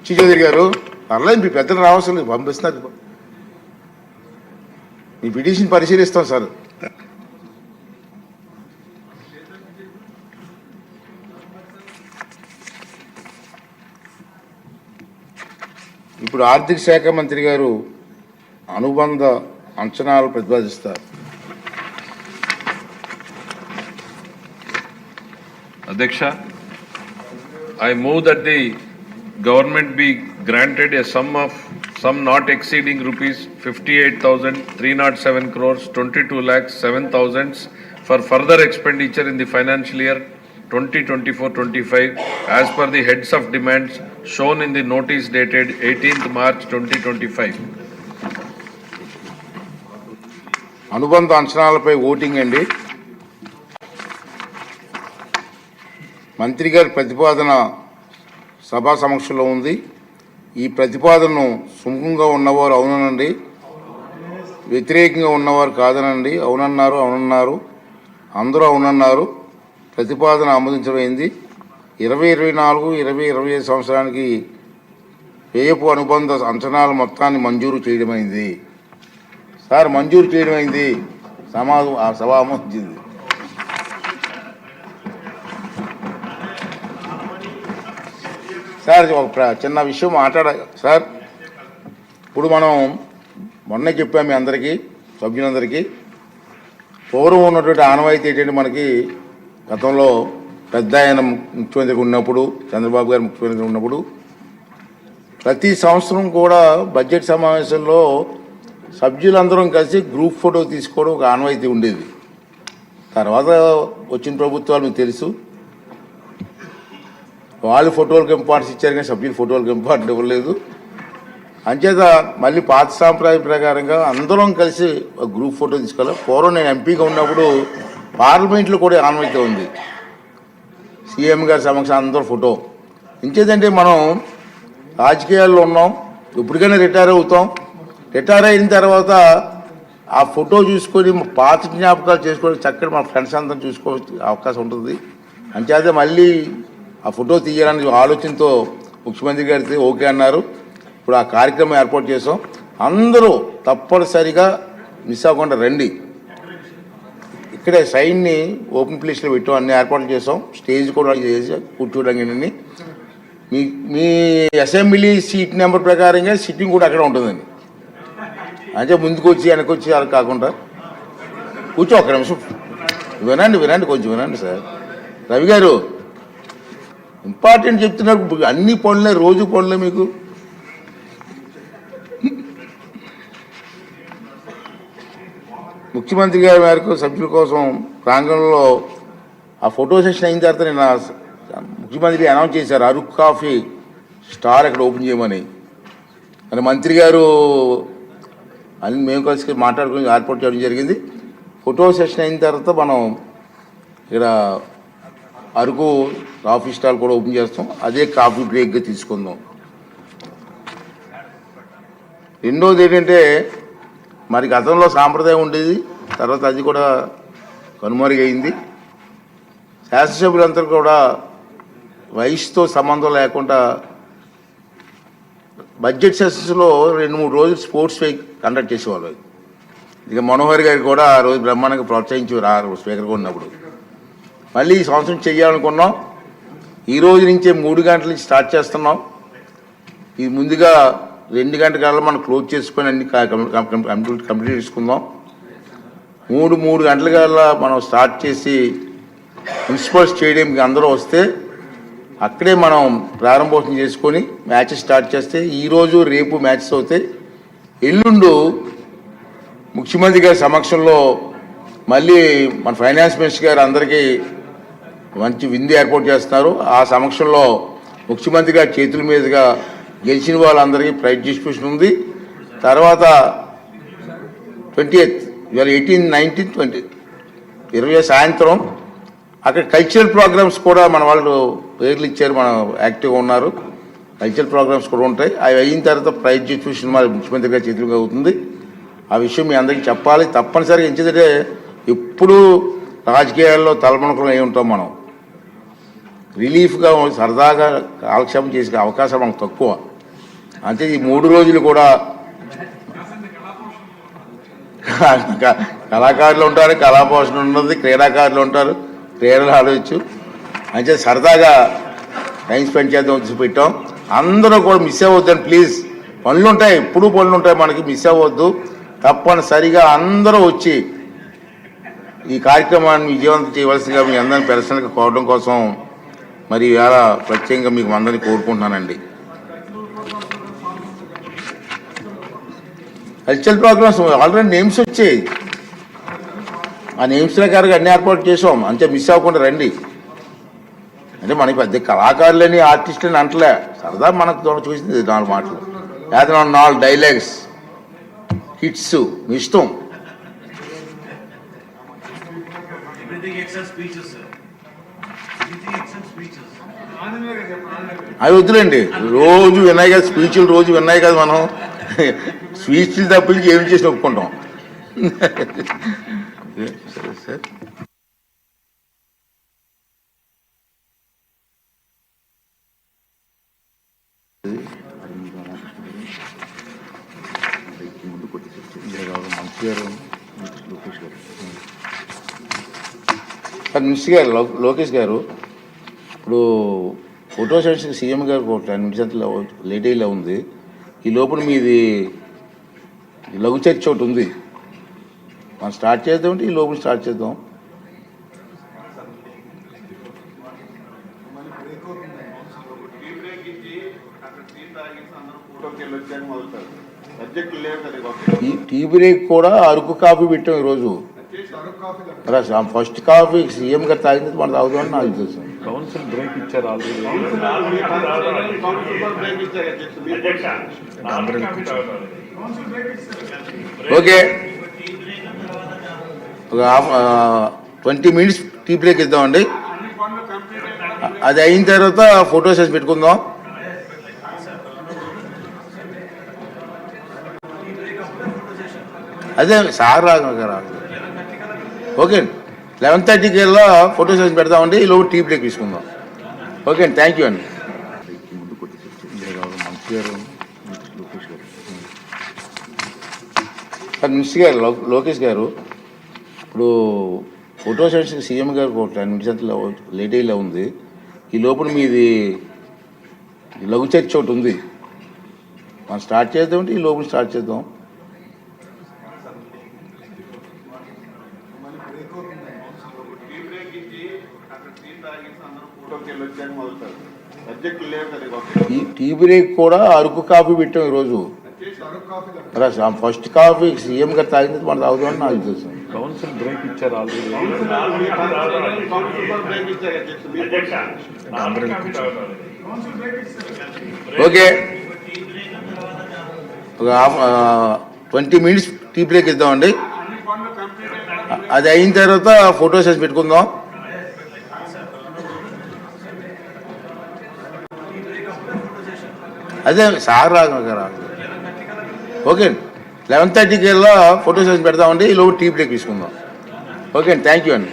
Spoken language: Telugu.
చౌదరి గారు పర్లేదు, మీ పెద్దలు రావాల్సింది పంపిస్తున్నారు. మీ పిటిషన్ పరిశీలిస్తాం సార్. ఇప్పుడు ఆర్థిక శాఖ మంత్రి గారు అనుబంధ అంచనాలు ప్రతిపాదిస్తారు. అధ్యక్ష, I move that the government be granted a sum not exceeding rupees 58,307 crores 22 lakhs 7,000 for further expenditure in the financial year 2024-25 as per the heads of demands shown in the notice dated 18th March 2025. అనుబంధ అంచనాలపై ఓటింగ్ అండి. మంత్రి గారి ప్రతిపాదన సభా సమక్షంలో ఉంది. ఈ ప్రతిపాదనను సుముఖంగా ఉన్నవారు అవుననండి, వ్యతిరేకంగా ఉన్నవారు కాదనండి. అవునన్నారు, అందరూ అవునన్నారు. ప్రతిపాదన ఆమోదించబడింది. 2024-2025 సంవత్సరానికి వ్యయపు అనుబంధ అంచనాల మొత్తాన్ని మంజూరు చేయడమైంది. సార్, మంజూరు చేయడమైంది. సభ ఆమోదించింది. సార్, ఒక చిన్న విషయం సార్, ఇప్పుడు మనం మొన్నే చెప్పాము మీ అందరికీ, సభ్యులందరికీ. పూర్వం ఉన్నటువంటి ఆనవాయితీ ఏంటంటే, మనకి గతంలో పెద్ద ఆయన ముఖ్యమంత్రిగా ఉన్నప్పుడు, చంద్రబాబు గారు ముఖ్యమంత్రిగా ఉన్నప్పుడు ప్రతి సంవత్సరం కూడా బడ్జెట్ సమావేశంలో సభ్యులందరం కలిసి గ్రూప్ ఫోటో తీసుకోవడం ఒక ఆనవాయితీ ఉండేది. తర్వాత వచ్చిన ప్రభుత్వాలు మీకు తెలుసు, వాళ్ళు ఫోటోలకు ఇంపార్టెన్స్ ఇచ్చారు కానీ సభ్యుల ఫోటోలకు ఇంపార్టెన్స్ ఇవ్వలేదు. అంచేత మళ్ళీ పాత సాంప్రదాయం ప్రకారంగా అందరం కలిసి ఒక గ్రూప్ ఫోటో తీసుకోవాలి. పూర్వం నేను ఎంపీగా ఉన్నప్పుడు పార్లమెంట్లో కూడా ఆనవాయితీ ఉంది. సీఎం గారి సమక్షం అందరూ ఫోటో. ఇంకేదంటే మనం రాజకీయాల్లో ఉన్నాం, ఎప్పటికైనా రిటైర్ అవుతాం. రిటైర్ అయిన తర్వాత ఆ ఫోటో చూసుకొని పాత జ్ఞాపకాలు చేసుకోవడానికి చక్కటి మన ఫ్రెండ్స్ అందరం చూసుకోవచ్చు అవకాశం ఉంటుంది. అంచేత మళ్ళీ ఆ ఫోటో తీయాలని ఆలోచనతో ముఖ్యమంత్రి గారికి ఓకే అన్నారు. ఇప్పుడు ఆ కార్యక్రమం ఏర్పాటు చేసాం. అందరూ తప్పనిసరిగా మిస్ అవ్వకుండా రండి. ఇక్కడే సైన్ని ఓపెన్ ప్లేస్లో పెట్టాం, అన్ని ఏర్పాట్లు చేసాం. స్టేజ్ కూడా చేసి కూర్చోడానికి మీ అసెంబ్లీ సీట్ నెంబర్ ప్రకారంగా సిట్టింగ్ కూడా అక్కడ ఉంటుందండి. అంటే ముందుకు వచ్చి వెనక్కి వచ్చి అలా కాకుండా కూర్చో. ఒక్క నిమిషం వినండి, కొంచెం వినండి సార్. రవి గారు ఇంపార్టెంట్ చెప్తున్నారు. అన్ని పనులే, రోజు పనులే మీకు. ముఖ్యమంత్రి గారి మేరకు సభ్యుల కోసం ప్రాంగణంలో ఆ ఫోటో సెషన్ అయిన తర్వాత నేను ముఖ్యమంత్రి అనౌన్స్ చేశారు అరుక్ కాఫీ స్టార్ అక్కడ ఓపెన్ చేయమని. అని మంత్రి గారు అన్ని మేము కలిసి మాట్లాడుకుని ఏర్పాటు చేయడం జరిగింది. ఫోటో సెషన్ అయిన తర్వాత మనం ఇక్కడ అరకు కాఫీ స్టాల్ కూడా ఓపెన్ చేస్తాం. అదే కాఫీ బ్రేక్గా తీసుకుందాం. రెండోది ఏంటంటే, మరి గతంలో సాంప్రదాయం ఉండేది, తర్వాత అది కూడా కనుమరుగైంది. శాసనసభ్యులందరూ కూడా వయసుతో సంబంధం లేకుండా బడ్జెట్ సెషన్స్లో 2-3 రోజులు స్పోర్ట్స్ వీక్ కండక్ట్ చేసేవాళ్ళు. ఇక మనోహర్ గారు కూడా ఆ రోజు బ్రహ్మాండంగా ప్రోత్సహించేవారు స్పీకర్గా ఉన్నప్పుడు. మళ్ళీ ఈ సంవత్సరం చేయాలనుకున్నాం. ఈ రోజు నుంచే 3 గంటల నుంచి స్టార్ట్ చేస్తున్నాం. ఇది ముందుగా 2 గంటల కల్లా మనం క్లోజ్ చేసుకొని అన్ని కంప్లీట్ చేసుకుందాం. 3 గంటల కల్లా మనం స్టార్ట్ చేసి మున్సిపల్ స్టేడియంకి అందరూ వస్తే అక్కడే మనం ప్రారంభోత్సవం చేసుకొని మ్యాచెస్ స్టార్ట్ చేస్తే ఈరోజు రేపు మ్యాచెస్ అవుతాయి. ఎల్లుండు ముఖ్యమంత్రి గారి సమక్షంలో మళ్ళీ మన ఫైనాన్స్ మినిస్టర్ గారు అందరికీ మంచి విందు ఏర్పాటు చేస్తున్నారు. ఆ సమక్షంలో ముఖ్యమంత్రి గారి చేతుల మీదుగా గెలిచిన వాళ్ళందరికీ ప్రైజ్ డిస్ట్రిబ్యూషన్ ఉంది. తర్వాత 20th, ఇవాళ 18, 19, 20, 20 సాయంత్రం అక్కడ కల్చరల్ ప్రోగ్రామ్స్ కూడా మన వాళ్ళు పేర్లు ఇచ్చారు, మన యాక్టివ్గా ఉన్నారు. కల్చరల్ ప్రోగ్రామ్స్ కూడా ఉంటాయి. అవి అయిన తర్వాత ప్రైజ్ డిస్ట్రిబ్యూషన్ మన ముఖ్యమంత్రి గారి చేతులుగా అవుతుంది. ఆ విషయం మీ అందరికీ చెప్పాలి తప్పనిసరిగా. ఎందుకంటే ఎప్పుడూ రాజకీయాల్లో తలమునకలు అయి ఉంటాం మనం. రిలీఫ్గా సరదాగా కాలక్షేపం చేసే అవకాశం మనకు తక్కువ. అంటే ఈ 3 రోజులు కూడా కళాకారులు ఉంటారు, కళాపోషణ ఉన్నది, క్రీడాకారులు ఉంటారు, క్రీడలు ఆడవచ్చు. అంటే సరదాగా టైం స్పెండ్ చేద్దాం వచ్చి పెట్టాం. అందరూ కూడా మిస్ అవ్వద్దని ప్లీజ్. పనులు ఉంటాయి, ఎప్పుడు పనులు ఉంటాయి, మనకి మిస్ అవ్వద్దు. తప్పనిసరిగా అందరూ వచ్చి ఈ కార్యక్రమాన్ని విజయవంతం చేయవలసిందిగా మీ అందరిని పర్సనల్గా కోరడం కోసం మరి ఇవాళ ప్రత్యేకంగా మీకు అందరినీ కోరుకుంటున్నానండి. కల్చరల్ ప్రోగ్రామ్స్ ఆల్రెడీ నేమ్స్ వచ్చాయి. ఆ నేమ్స్ ప్రకారంగా అన్ని ఏర్పాటు చేసాం. అంతే మిస్ అవ్వకుండా రండి. అంటే మనకి పెద్ద కళాకారులని ఆర్టిస్టులని అంటలే, సరదా మనకు చూసింది 4 మాటలు, లేదా 4 డైలాగ్స్, హిట్స్ మీ ఇష్టం. అవి వద్దులేండి, రోజు విన్నాయి కదా స్పీచ్లు, రోజు విన్నాయి కదా మనం. స్పీచ్లు తప్పించి ఏం చేసి ఒప్పుకుంటాం. సరే సార్. మినిస్టర్ గారు లోకేష్ గారు, ఇప్పుడు ఫోటో సెషన్కి సీఎం గారు 10 minutes అంతా లేట్ అయ్యేలా ఉంది. ఈ లోపల మీది లఘు చర్చ ఒకటి ఉంది, మనం స్టార్ట్ చేద్దామంటే ఈ లోపల స్టార్ట్ చేద్దాం. టీ బ్రేక్ కూడా అరకు కాఫీ పెట్టాం ఈరోజు. ఫస్ట్ కాఫీ సీఎం గారు తాగింది మనం తాగుదామని నాకు తెలుసు. కౌన్సిల్ బ్రేక్ ఇచ్చారు ఆల్రెడీ. ఓకే, ఒక 20 minutes టీ బ్రేక్ ఇద్దామండి. అది అయిన తర్వాత ఫోటో సెషన్ పెట్టుకుందాం. అదే సార్ రాగా. ఓకే, 11:30కి వెళ్ళా ఫోటో సెషన్ పెడదామండి. ఈ లోపు టీ బ్రేక్ తీసుకుందాం. ఓకే అండి, థ్యాంక్ యూ అండి. మినిస్టర్ గారు లోకేష్ గారు, ఇప్పుడు ఫోటో సెషన్కి సీఎం గారు 10 minutes అంతా లేట్ అయ్యేలా ఉంది. ఈ లోపల మీది లఘు చర్చ ఒకటి ఉంది, మనం స్టార్ట్ చేద్దామంటే ఈ లోపల స్టార్ట్ చేద్దాం. టీ బ్రేక్ కూడా అరకు కాఫీ పెట్టాం ఈరోజు. ఫస్ట్ కాఫీ సీఎం గారు తాగింది మనం తాగుదామని నాకు తెలుసు. కౌన్సిల్ బ్రేక్ ఇచ్చారు ఆల్రెడీ. ఓకే, ఒక 20 minutes టీ బ్రేక్ ఇద్దామండి. అది అయిన తర్వాత ఫోటో సెషన్ పెట్టుకుందాం. అదే సార్ రాగా. ఓకే, 11:30కి వెళ్ళా ఫోటో సెషన్ పెడదామండి. ఈ లోపు టీ బ్రేక్ తీసుకుందాం. ఓకే అండి, థ్యాంక్ యూ అండి.